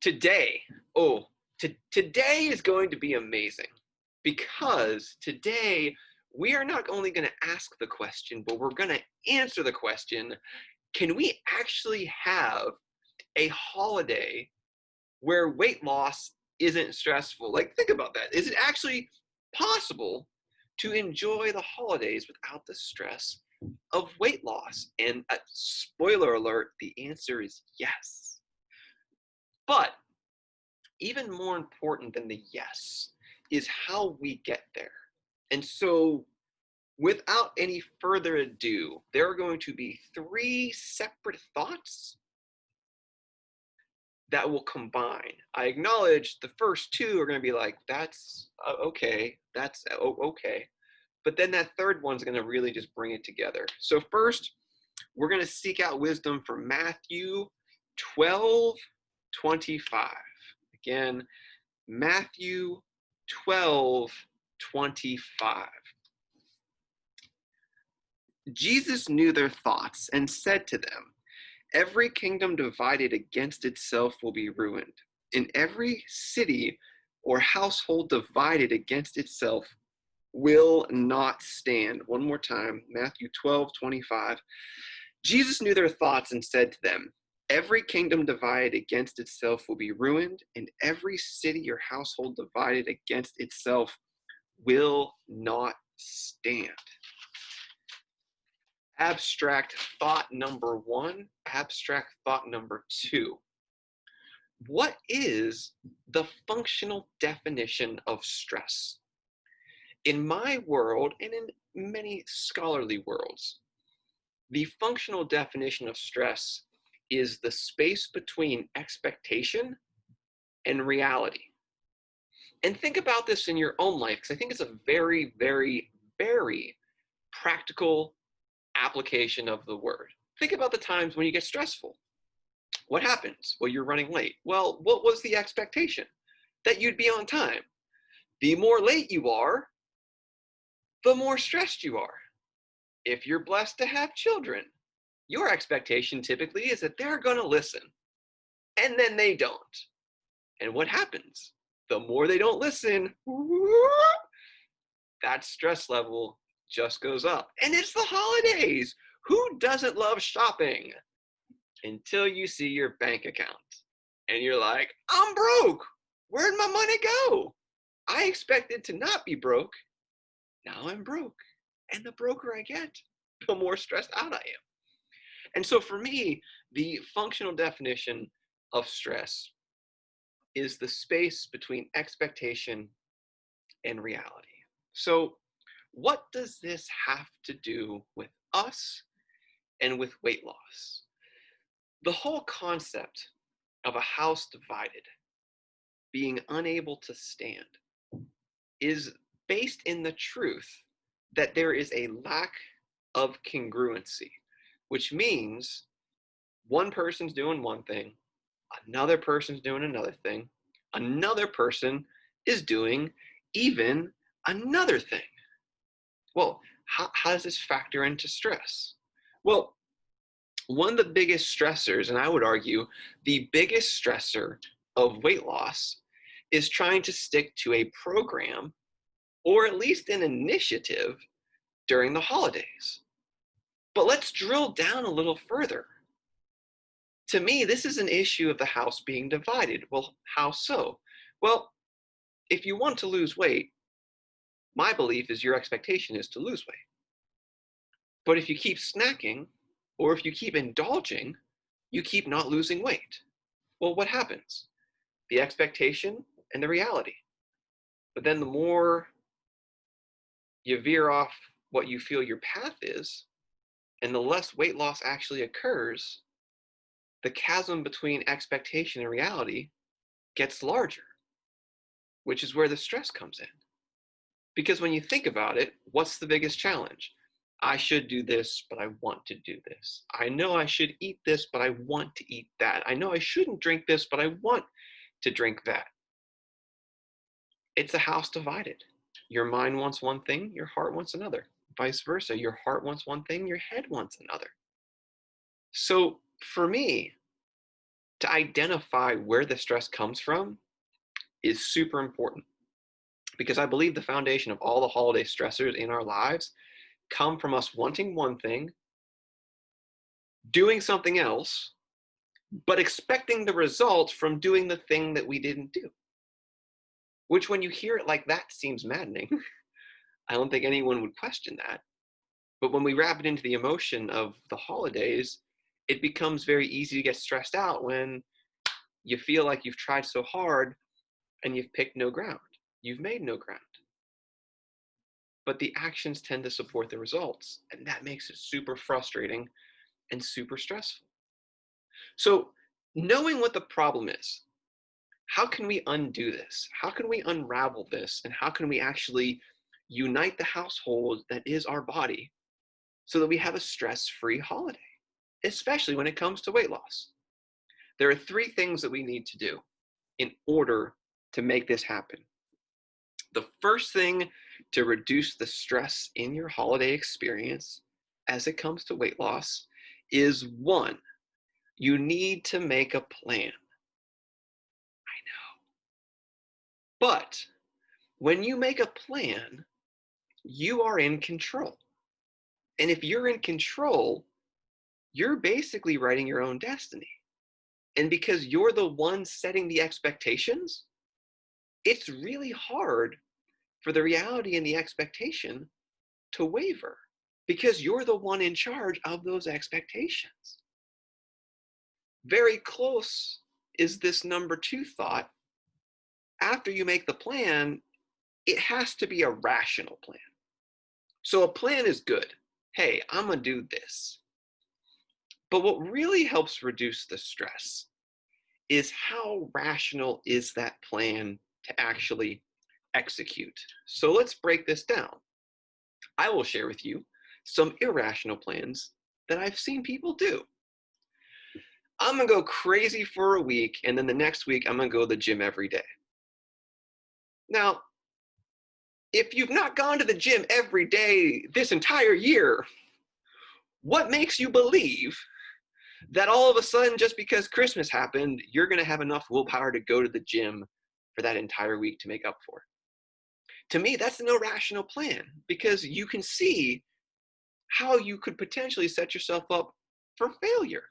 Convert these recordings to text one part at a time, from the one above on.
Today, oh, today is going to be amazing because today we are not only going to ask the question, but we're going to answer the question, can we actually have a holiday where weight loss isn't stressful? Like, think about that. Is it actually possible to enjoy the holidays without the stress of weight loss? And spoiler alert, the answer is yes. But even more important than the yes is how we get there. And so, without any further ado, there are going to be three separate thoughts that will combine. I acknowledge the first two are going to be like, that's okay, that's okay. But then that third one's going to really just bring it together. So, first, we're going to seek out wisdom from Matthew 12:25. Again, Matthew 12:25. Jesus knew their thoughts and said to them, every kingdom divided against itself will be ruined, and every city or household divided against itself will not stand. One more time, Matthew 12:25. Jesus knew their thoughts and said to them, every kingdom divided against itself will be ruined, and every city or household divided against itself will not stand. Abstract thought number one, abstract thought number two. What is the functional definition of stress? In my world, and in many scholarly worlds, the functional definition of stress is the space between expectation and reality. And think about this in your own life, because I think it's a very, very, very practical application of the word. Think about the times when you get stressful. What happens? Well, you're running late. Well, what was the expectation? That you'd be on time. The more late you are, the more stressed you are. If you're blessed to have children, your expectation typically is that they're going to listen. And then they don't. And what happens? The more they don't listen, that stress level just goes up. And it's the holidays. Who doesn't love shopping? Until you see your bank account. And you're like, I'm broke. Where'd my money go? I expected to not be broke. Now I'm broke. And the broker I get, the more stressed out I am. And so for me, the functional definition of stress is the space between expectation and reality. So what does this have to do with us and with weight loss? The whole concept of a house divided, being unable to stand, is based in the truth that there is a lack of congruency, which means one person's doing one thing, another person's doing another thing, another person is doing even another thing. Well, how does this factor into stress? Well, one of the biggest stressors, and I would argue the biggest stressor of weight loss, is trying to stick to a program or at least an initiative during the holidays. But let's drill down a little further. To me, this is an issue of the house being divided. Well, how so? Well, if you want to lose weight, my belief is your expectation is to lose weight. But if you keep snacking, or if you keep indulging, you keep not losing weight. Well, what happens? The expectation and the reality. But then the more you veer off what you feel your path is, and the less weight loss actually occurs, the chasm between expectation and reality gets larger, which is where the stress comes in. Because when you think about it, what's the biggest challenge? I should do this, but I want to do this. I know I should eat this, but I want to eat that. I know I shouldn't drink this, but I want to drink that. It's a house divided. Your mind wants one thing, your heart wants another. Vice versa. Your heart wants one thing, your head wants another. So for me, To identify where the stress comes from is super important, because I believe the foundation of all the holiday stressors in our lives come from us wanting one thing, doing something else, but expecting the results from doing the thing that we didn't do. Which, when you hear it like that, seems maddening. I don't think anyone would question that. But when we wrap it into the emotion of the holidays, it becomes very easy to get stressed out when you feel like you've tried so hard and you've picked no ground. You've made no ground. But the actions tend to support the results, and that makes it super frustrating and super stressful. So, knowing what the problem is, how can we undo this? How can we unravel this? And how can we actually unite the household that is our body so that we have a stress-free holiday, especially when it comes to weight loss? There are 3 things that we need to do in order to make this happen. The first thing to reduce the stress in your holiday experience as it comes to weight loss is 1, you need to make a plan. I know. But when you make a plan, you are in control. And if you're in control, you're basically writing your own destiny. And because you're the one setting the expectations, it's really hard for the reality and the expectation to waver, because you're the one in charge of those expectations. Very close is this number 2 thought. After you make the plan, it has to be a rational plan. So a plan is good. Hey, I'm gonna do this. But what really helps reduce the stress is how rational is that plan to actually execute. So let's break this down. I will share with you some irrational plans that I've seen people do. I'm gonna go crazy for a week, and then the next week I'm gonna go to the gym every day. Now, if you've not gone to the gym every day this entire year, what makes you believe that all of a sudden, just because Christmas happened, you're gonna have enough willpower to go to the gym for that entire week to make up for it? To me, that's an irrational plan, because you can see how you could potentially set yourself up for failure.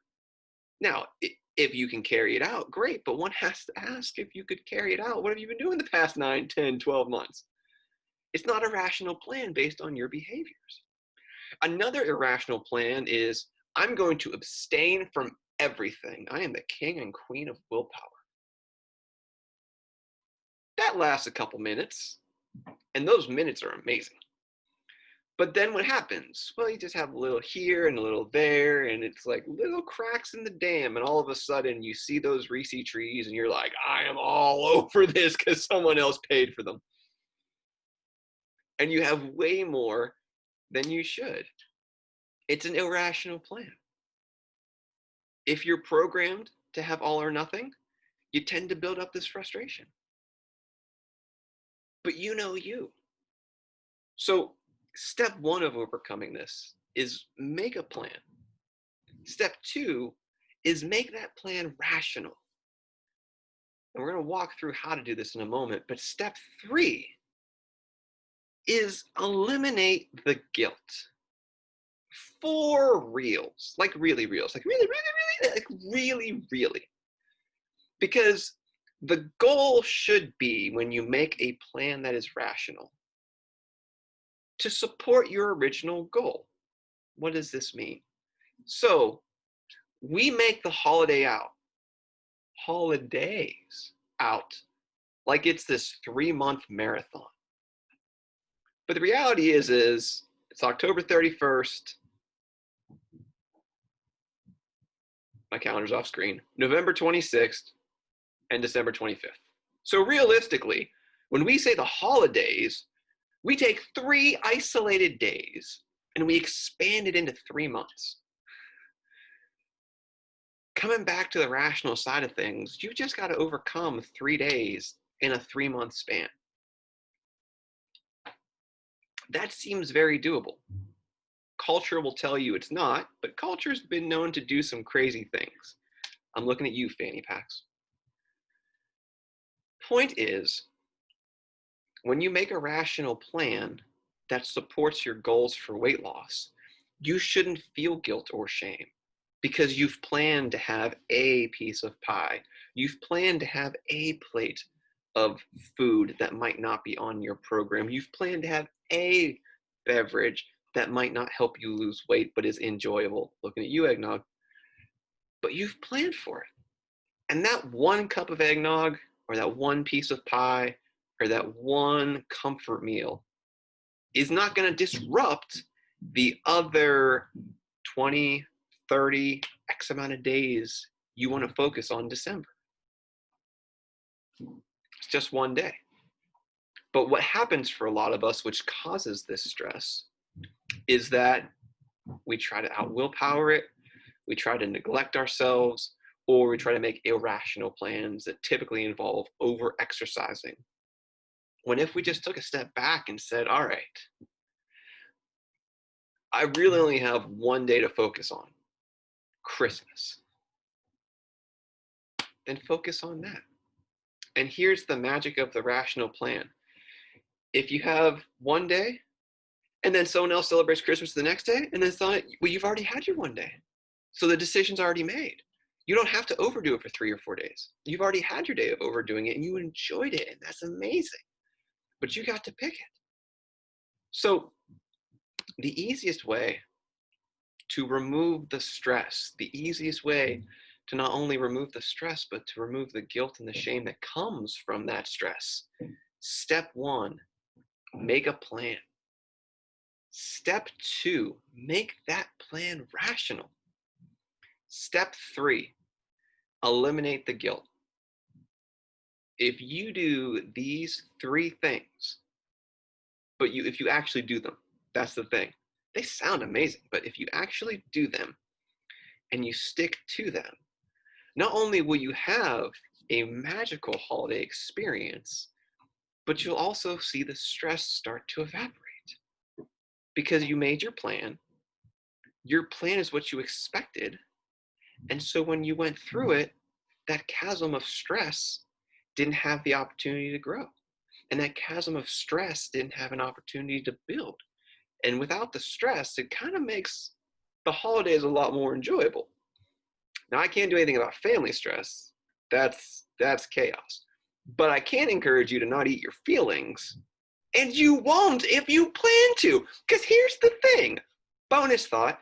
Now, if you can carry it out, great, but one has to ask, if you could carry it out, what have you been doing the past 9, 10, 12 months? It's not a rational plan based on your behaviors. Another irrational plan is, I'm going to abstain from everything. I am the king and queen of willpower. That lasts a couple minutes, and those minutes are amazing. But then what happens? Well, you just have a little here and a little there, and it's like little cracks in the dam, and all of a sudden you see those Reese trees, and you're like, I am all over this because someone else paid for them. And you have way more than you should. It's an irrational plan. If you're programmed to have all or nothing, you tend to build up this frustration. But you know you. So step 1 of overcoming this is make a plan. Step 2 is make that plan rational. And we're going to walk through how to do this in a moment. But step 3 is eliminate the guilt. For reals, like really reals, like really, like really, really. Because the goal should be, when you make a plan that is rational, to support your original goal. What does this mean? So we make the holidays out like it's this 3-month marathon. But the reality is it's October 31st. My calendar's off screen. November 26th and December 25th. So realistically, when we say the holidays, we take 3 isolated days and we expand it into 3 months. Coming back to the rational side of things, you just got to overcome 3 days in a 3-month span. That seems very doable. Culture will tell you it's not, but culture's been known to do some crazy things. I'm looking at you, fanny packs. Point is, when you make a rational plan that supports your goals for weight loss, you shouldn't feel guilt or shame because you've planned to have a piece of pie. You've planned to have a plate of food that might not be on your program. You've planned to have a beverage that might not help you lose weight but is enjoyable. Looking at you, eggnog. But you've planned for it. And that one cup of eggnog or that one piece of pie or that one comfort meal is not going to disrupt the other 20, 30, X amount of days you want to focus on December. It's just one day. But what happens for a lot of us, which causes this stress, is that we try to out willpower it, we try to neglect ourselves, or we try to make irrational plans that typically involve over exercising. When if we just took a step back and said, all right, I really only have one day to focus on, Christmas, then focus on that. And here's the magic of the rational plan. If you have one day and then someone else celebrates Christmas the next day, and then well, you've already had your one day. So the decision's already made. You don't have to overdo it for 3 or 4 days. You've already had your day of overdoing it and you enjoyed it, and that's amazing. But you got to pick it. So the easiest way to remove the stress, the easiest way to not only remove the stress, but to remove the guilt and the shame that comes from that stress. Step 1, make a plan. Step 2, make that plan rational. Step 3, eliminate the guilt. If you do these 3 things, but if you actually do them, that's the thing. They sound amazing, but if you actually do them and you stick to them, not only will you have a magical holiday experience, but you'll also see the stress start to evaporate because you made your plan. Your plan is what you expected. And so when you went through it, that chasm of stress didn't have the opportunity to grow. And that chasm of stress didn't have an opportunity to build. And without the stress, it kind of makes the holidays a lot more enjoyable. Now, I can't do anything about family stress. That's chaos. But I can encourage you to not eat your feelings. And you won't if you plan to. Because here's the thing. Bonus thought.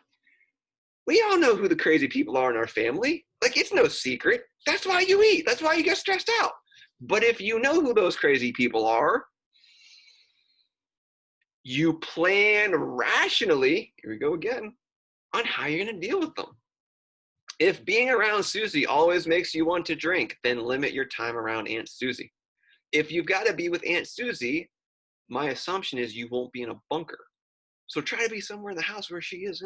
We all know who the crazy people are in our family. Like, it's no secret. That's why you eat. That's why you get stressed out. But if you know who those crazy people are, you plan rationally, here we go again, on how you're going to deal with them. If being around Susie always makes you want to drink, then limit your time around Aunt Susie. If you've got to be with Aunt Susie, my assumption is you won't be in a bunker. So try to be somewhere in the house where she is.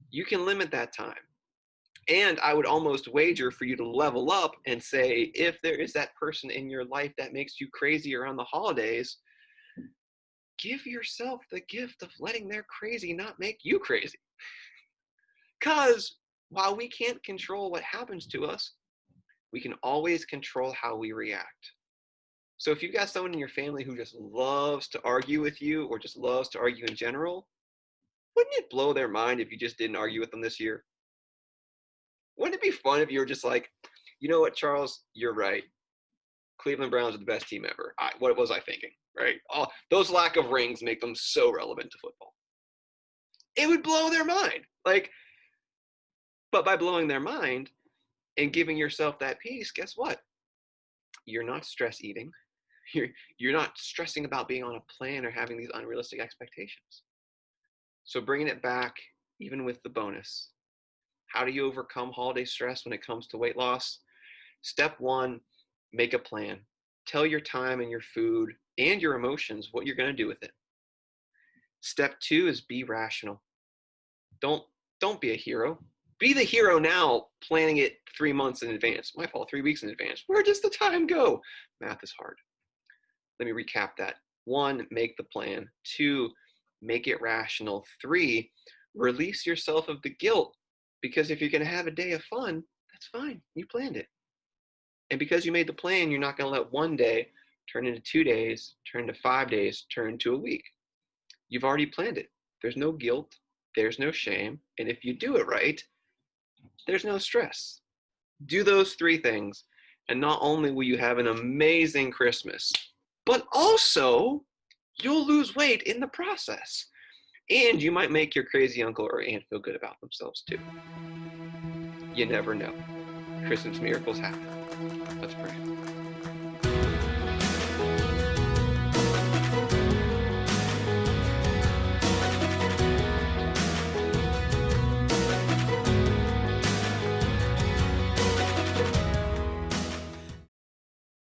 You can limit that time. And I would almost wager for you to level up and say, if there is that person in your life that makes you crazy around the holidays, give yourself the gift of letting their crazy not make you crazy. Because while we can't control what happens to us, we can always control how we react. So if you've got someone in your family who just loves to argue with you or just loves to argue in general, wouldn't it blow their mind if you just didn't argue with them this year? Wouldn't it be fun if you were just like, you know what, Charles, you're right. Cleveland Browns are the best team ever. What was I thinking, right? Those lack of rings make them so relevant to football. It would blow their mind. But by blowing their mind and giving yourself that peace, guess what? You're not stress eating. You're not stressing about being on a plan or having these unrealistic expectations. So bringing it back, even with the bonus, how do you overcome holiday stress when it comes to weight loss? Step 1, make a plan. Tell your time and your food and your emotions what you're going to do with it. Step 2 is be rational. Don't be a hero. Be the hero now, planning it 3 months in advance. My fault, 3 weeks in advance. Where does the time go? Math is hard. Let me recap that. 1, make the plan. 2, make it rational. 3, release yourself of the guilt Because if you're going to have a day of fun, that's fine. You planned it. And because you made the plan, you're not going to let one day turn into 2 days, turn into 5 days, turn into a week. You've already planned it. There's no guilt. There's no shame. And if you do it right, there's no stress. Do those 3 things. And not only will you have an amazing Christmas, but also you'll lose weight in the process. And you might make your crazy uncle or aunt feel good about themselves too. You never know. Christmas miracles happen. Let's pray.